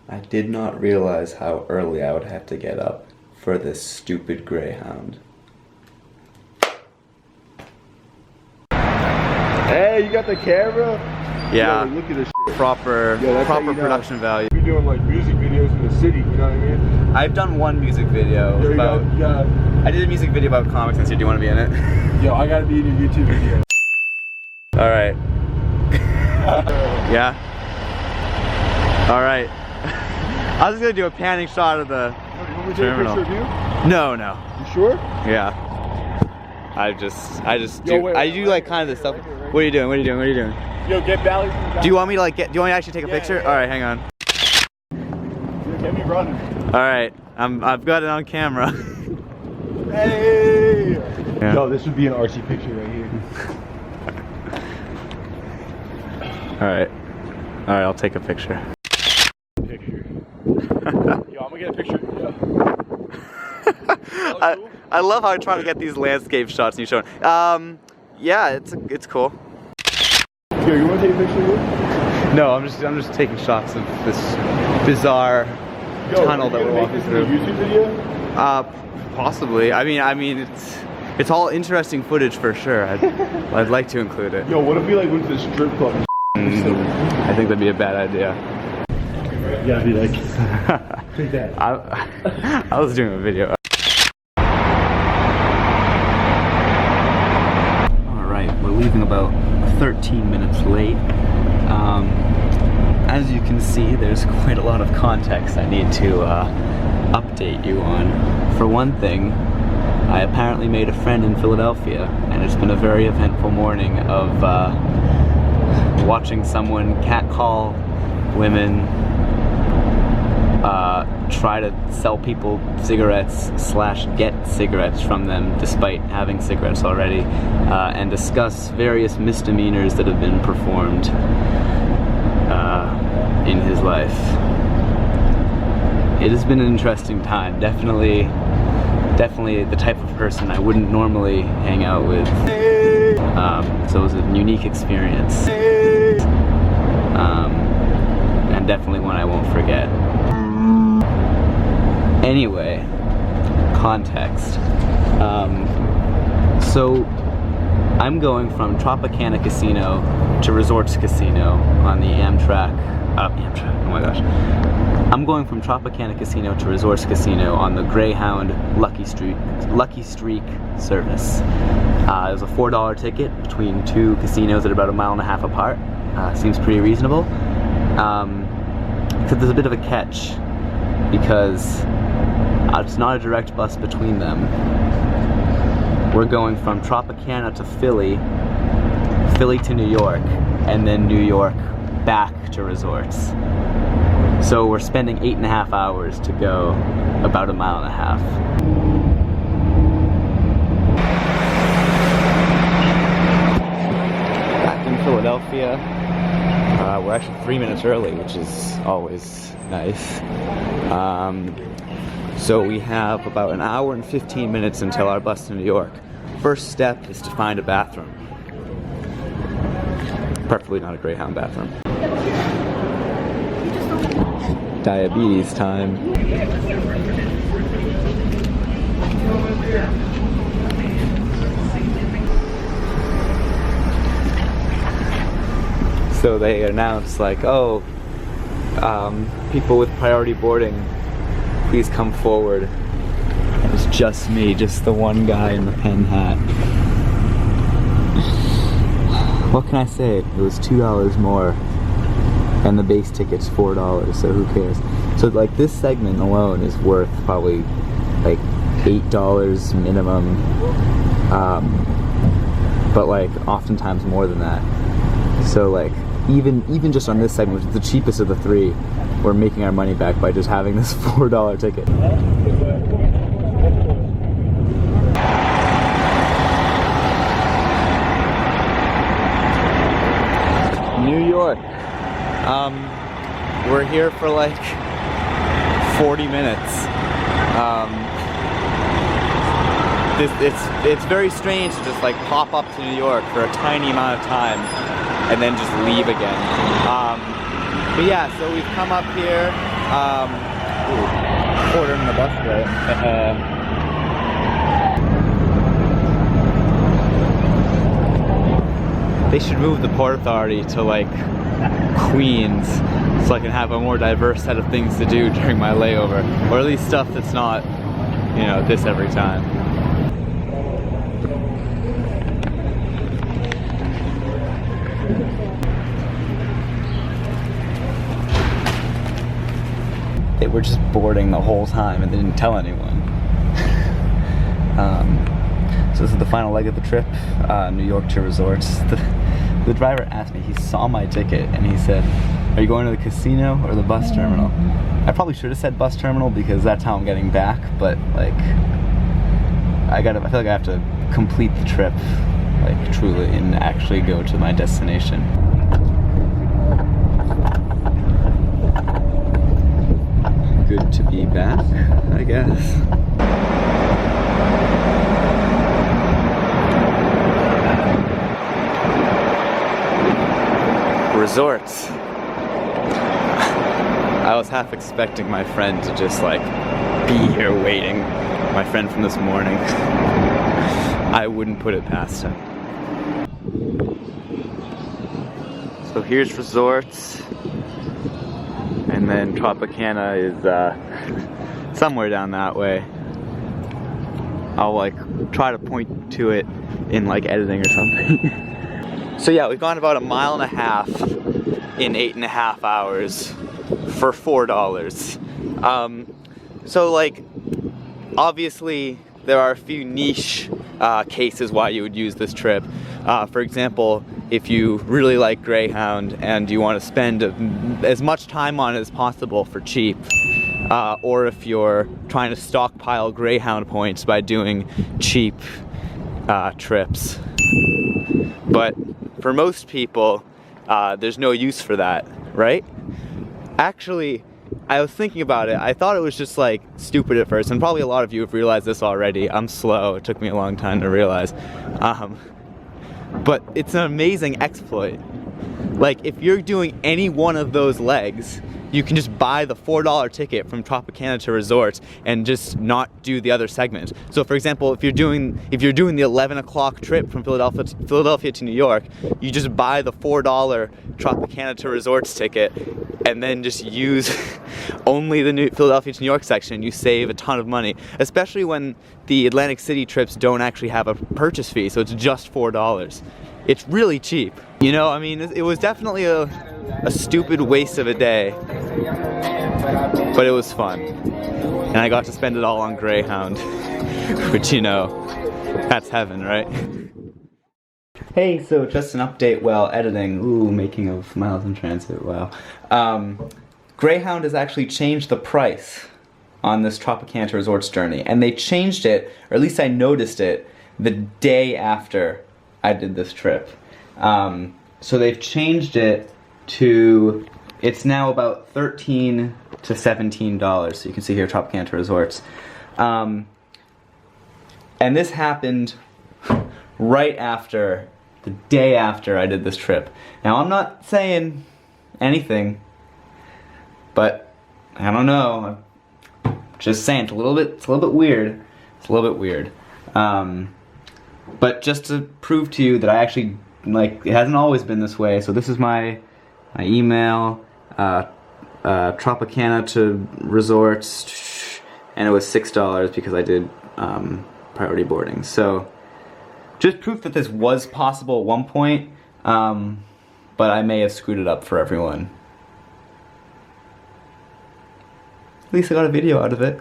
I did not realize how early I would have to get up for this stupid Greyhound. Hey, you got the camera? Yeah. Yo, look at this shit. Proper production value. You're doing like music videos in the city, you know what I mean? I've done one music video about. I did a music video about comics this year. Do you want to be in it? Yo, I gotta be in your YouTube video. All right. Yeah. All right. I was gonna do a panning shot of the terminal. Take a picture of you? No. You sure? Yeah. I do like kind of this stuff. What are you doing? Yo, get Bally. Do you want me to do you want me to actually take a picture? Yeah. All right, hang on. Get me running. All right, I've got it on camera. Hey! Yeah. Yo, this would be an RC picture right here. All right, I'll take a picture. Yo, I'm gonna get a picture. Yo. I love how I try to get these landscape shots and you show. Yeah, it's cool. Yo, you wanna take a picture of you? No, I'm just taking shots of this bizarre tunnel that we're walking through. Are you gonna make this in a YouTube video? Possibly. I mean, it's all interesting footage for sure. I'd like to include it. Yo, what if we like went to the strip club? I think that'd be a bad idea. Yeah, be like, take that. I was doing a video. All right, we're leaving about 13 minutes late. As you can see, there's quite a lot of context I need to update you on. For one thing, I apparently made a friend in Philadelphia, and it's been a very eventful morning of watching someone catcall women, try to sell people cigarettes / get cigarettes from them despite having cigarettes already, and discuss various misdemeanors that have been performed in his life. It has been an interesting time. Definitely the type of person I wouldn't normally hang out with. So it was a unique experience. And definitely one I won't forget. Anyway, context. So I'm going from Tropicana Casino to Resorts Casino on the Amtrak, oh my gosh. I'm going from Tropicana Casino to Resorts Casino on the Greyhound Lucky Streak service. It was a $4 ticket between two casinos that are about 1.5 miles apart. Seems pretty reasonable. Except there's a bit of a catch, because it's not a direct bus between them. We're going from Tropicana to Philly, Philly to New York, and then New York back to Resorts. So we're spending 8.5 hours to go about 1.5 miles. Back in Philadelphia. We're actually 3 minutes early, which is always nice. So we have about 1 hour and 15 minutes until our bus to New York. First step is to find a bathroom. Preferably not a Greyhound bathroom. Diabetes time. So they announced like, oh, people with priority boarding, please come forward. It was just me, just the one guy in the pen hat. What can I say? It was $2 more, and the base ticket's $4, so who cares? So like this segment alone is worth probably like $8 minimum, but like oftentimes more than that. So like even just on this segment, which is the cheapest of the three, we're making our money back by just having this $4 ticket. New York. We're here for like 40 minutes. It's very strange to just like pop up to New York for a tiny amount of time and then just leave again. But yeah, so we've come up here. Ordering the bus route. They should move the Port Authority to like Queens so I can have a more diverse set of things to do during my layover, or at least stuff that's not, you know, this every time. They were just boarding the whole time and they didn't tell anyone. So this is the final leg of the trip, New York to resorts. The driver asked me, he saw my ticket and he said, "Are you going to the casino or the bus terminal?" I probably should have said bus terminal because that's how I'm getting back, but like, I feel like I have to complete the trip, like truly, and actually go to my destination. Good to be back, I guess. Resorts. I was half expecting my friend to just like be here waiting. My friend from this morning. I wouldn't put it past him. So here's resorts. And then Tropicana is somewhere down that way. I'll like try to point to it in like editing or something. So yeah, we've gone about 1.5 miles in 8.5 hours for $4. So like, obviously there are a few niche cases why you would use this trip. For example, if you really like Greyhound and you want to spend as much time on it as possible for cheap, or if you're trying to stockpile Greyhound points by doing cheap trips. But for most people, there's no use for that, right? Actually, I was thinking about it. I thought it was just like stupid at first, and probably a lot of you have realized this already. I'm slow. It took me a long time to realize. But it's an amazing exploit. Like, if you're doing any one of those legs, you can just buy the $4 ticket from Tropicana to resorts and just not do the other segment. So for example, if you're doing the 11 o'clock trip from Philadelphia to New York, you just buy the $4 Tropicana to resorts ticket and then just use only the Philadelphia to New York section. You save a ton of money, especially when the Atlantic City trips don't actually have a purchase fee, so it's just $4. It's really cheap. You know, I mean, it was definitely a stupid waste of a day, but it was fun. And I got to spend it all on Greyhound, which, you know, that's heaven, right? Hey, so just an update while editing. Ooh, making of Miles in Transit, wow. Greyhound has actually changed the price on this Tropicana to resorts journey, and they changed it, or at least I noticed it, the day after I did this trip. So they've changed it to, it's now about $13 to $17. So you can see here Tropicana to resorts. And this happened right after, the day after I did this trip. Now I'm not saying anything, but I don't know. I'm just saying it's a little bit weird. It's a little bit weird. But just to prove to you that I actually, like, it hasn't always been this way. So this is my email, Tropicana to resorts, and it was $6 because I did priority boarding. So just proof that this was possible at one point, but I may have screwed it up for everyone. At least I got a video out of it.